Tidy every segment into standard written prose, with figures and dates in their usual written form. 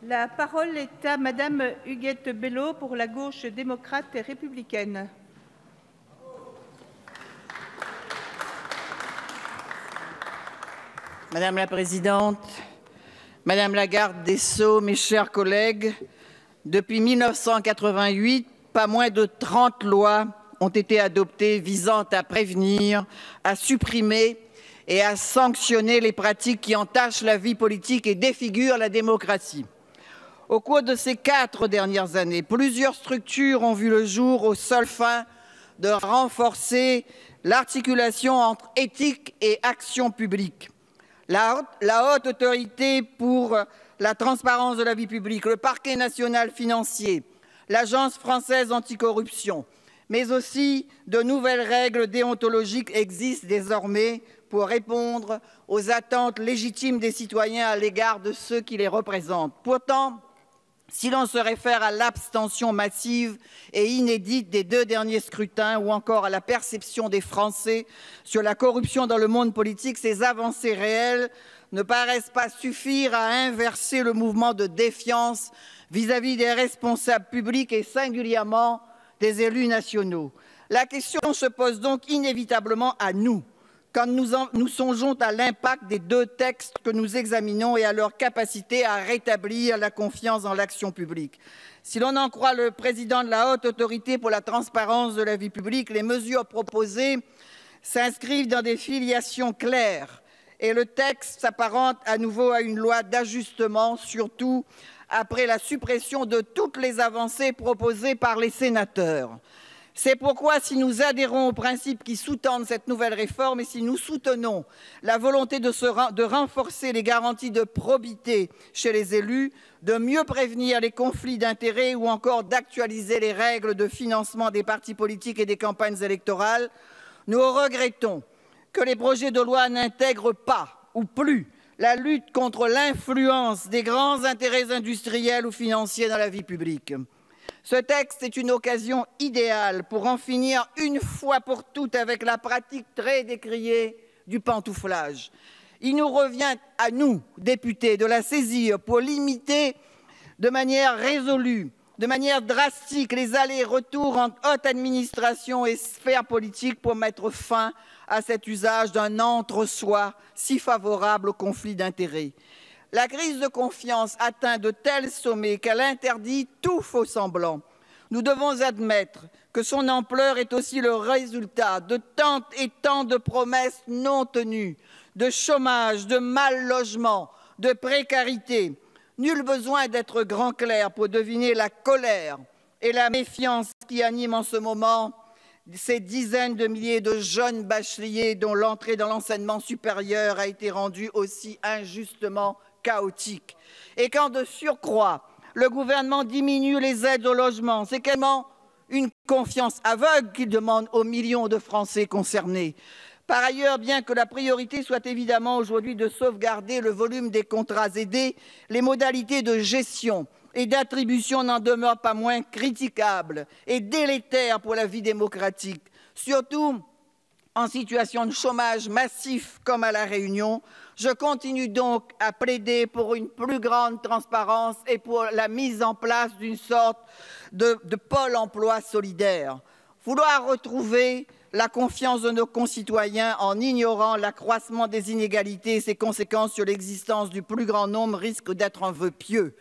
La parole est à Madame Huguette Bello pour la gauche démocrate et républicaine. Madame la Présidente, Madame la Garde des Sceaux, mes chers collègues, depuis 1988, pas moins de 30 lois ont été adoptées visant à prévenir, à supprimer et à sanctionner les pratiques qui entachent la vie politique et défigurent la démocratie. Au cours de ces 4 dernières années, plusieurs structures ont vu le jour aux seules fins de renforcer l'articulation entre éthique et action publique. La Haute Autorité pour la transparence de la vie publique, le Parquet national financier, l'Agence française anticorruption, mais aussi de nouvelles règles déontologiques existent désormais pour répondre aux attentes légitimes des citoyens à l'égard de ceux qui les représentent. Pourtant, si l'on se réfère à l'abstention massive et inédite des 2 derniers scrutins ou encore à la perception des Français sur la corruption dans le monde politique, ces avancées réelles ne paraissent pas suffire à inverser le mouvement de défiance vis-à-vis des responsables publics et singulièrement des élus nationaux. La question se pose donc inévitablement à nous, quand nous songeons à l'impact des 2 textes que nous examinons et à leur capacité à rétablir la confiance dans l'action publique. Si l'on en croit le président de la Haute Autorité pour la transparence de la vie publique, les mesures proposées s'inscrivent dans des filiations claires et le texte s'apparente à nouveau à une loi d'ajustement, surtout après la suppression de toutes les avancées proposées par les sénateurs. C'est pourquoi, si nous adhérons aux principes qui sous-tendent cette nouvelle réforme et si nous soutenons la volonté de renforcer les garanties de probité chez les élus, de mieux prévenir les conflits d'intérêts ou encore d'actualiser les règles de financement des partis politiques et des campagnes électorales, nous regrettons que les projets de loi n'intègrent pas ou plus la lutte contre l'influence des grands intérêts industriels ou financiers dans la vie publique. Ce texte est une occasion idéale pour en finir une fois pour toutes avec la pratique très décriée du pantouflage. Il nous revient à nous, députés, de la saisir pour limiter de manière résolue, de manière drastique, les allers-retours entre haute administration et sphère politique pour mettre fin à cet usage d'un entre-soi si favorable au conflit d'intérêts. La crise de confiance atteint de tels sommets qu'elle interdit tout faux-semblant. Nous devons admettre que son ampleur est aussi le résultat de tant et tant de promesses non tenues, de chômage, de mal-logement, de précarité. Nul besoin d'être grand clair pour deviner la colère et la méfiance qui animent en ce moment ces dizaines de milliers de jeunes bacheliers dont l'entrée dans l'enseignement supérieur a été rendue aussi injustement chaotique. Et quand de surcroît, le gouvernement diminue les aides au logement, c'est quasiment une confiance aveugle qu'il demande aux millions de Français concernés. Par ailleurs, bien que la priorité soit évidemment aujourd'hui de sauvegarder le volume des contrats aidés, les modalités de gestion et d'attribution n'en demeurent pas moins critiquables et délétères pour la vie démocratique, surtout en situation de chômage massif comme à La Réunion. Je continue donc à plaider pour une plus grande transparence et pour la mise en place d'une sorte de pôle emploi solidaire. Vouloir retrouver la confiance de nos concitoyens en ignorant l'accroissement des inégalités et ses conséquences sur l'existence du plus grand nombre risque d'être un vœu pieux.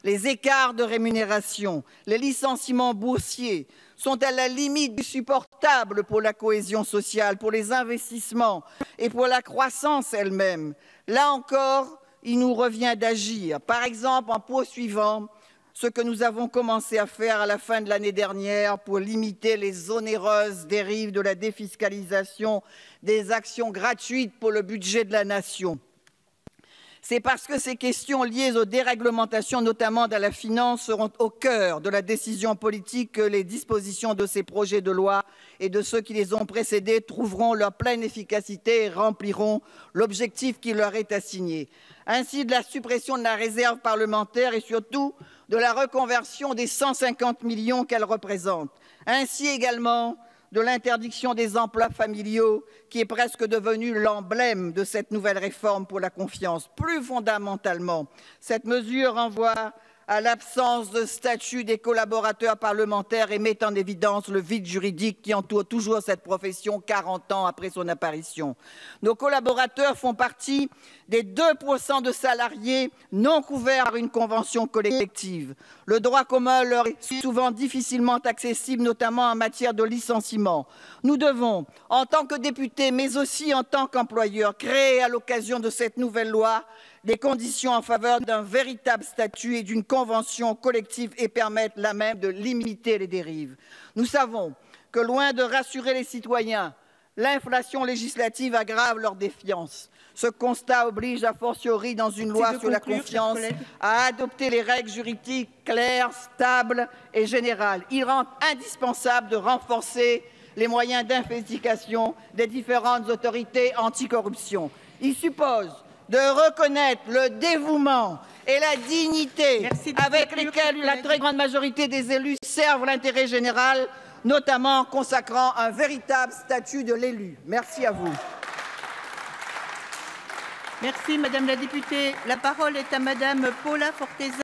Les écarts de rémunération, les licenciements boursiers sont à la limite du supportable pour la cohésion sociale, pour les investissements et pour la croissance elle-même. Là encore, il nous revient d'agir, par exemple en poursuivant ce que nous avons commencé à faire à la fin de l'année dernière pour limiter les onéreuses dérives de la défiscalisation des actions gratuites pour le budget de la nation. C'est parce que ces questions liées aux déréglementations, notamment dans la finance, seront au cœur de la décision politique que les dispositions de ces projets de loi et de ceux qui les ont précédés trouveront leur pleine efficacité et rempliront l'objectif qui leur est assigné. Ainsi, de la suppression de la réserve parlementaire et surtout de la reconversion des 150 millions qu'elle représente. Ainsi également de l'interdiction des emplois familiaux, qui est presque devenu l'emblème de cette nouvelle réforme pour la confiance. Plus fondamentalement, cette mesure renvoie à l'absence de statut des collaborateurs parlementaires et met en évidence le vide juridique qui entoure toujours cette profession 40 ans après son apparition. Nos collaborateurs font partie des 2% de salariés non couverts par une convention collective. Le droit commun leur est souvent difficilement accessible, notamment en matière de licenciement. Nous devons, en tant que députés, mais aussi en tant qu'employeurs, créer à l'occasion de cette nouvelle loi des conditions en faveur d'un véritable statut et d'une convention collective et permettre là même de limiter les dérives. Nous savons que loin de rassurer les citoyens, l'inflation législative aggrave leur défiance. Ce constat oblige a fortiori dans une loi sur la confiance à adopter les règles juridiques claires, stables et générales. Il rend indispensable de renforcer les moyens d'investigation des différentes autorités anticorruption. Il suppose de reconnaître le dévouement et la dignité avec lesquels la très grande majorité des élus servent l'intérêt général, notamment en consacrant un véritable statut de l'élu. Merci à vous. Merci Madame la députée. La parole est à Madame Paula Forteza.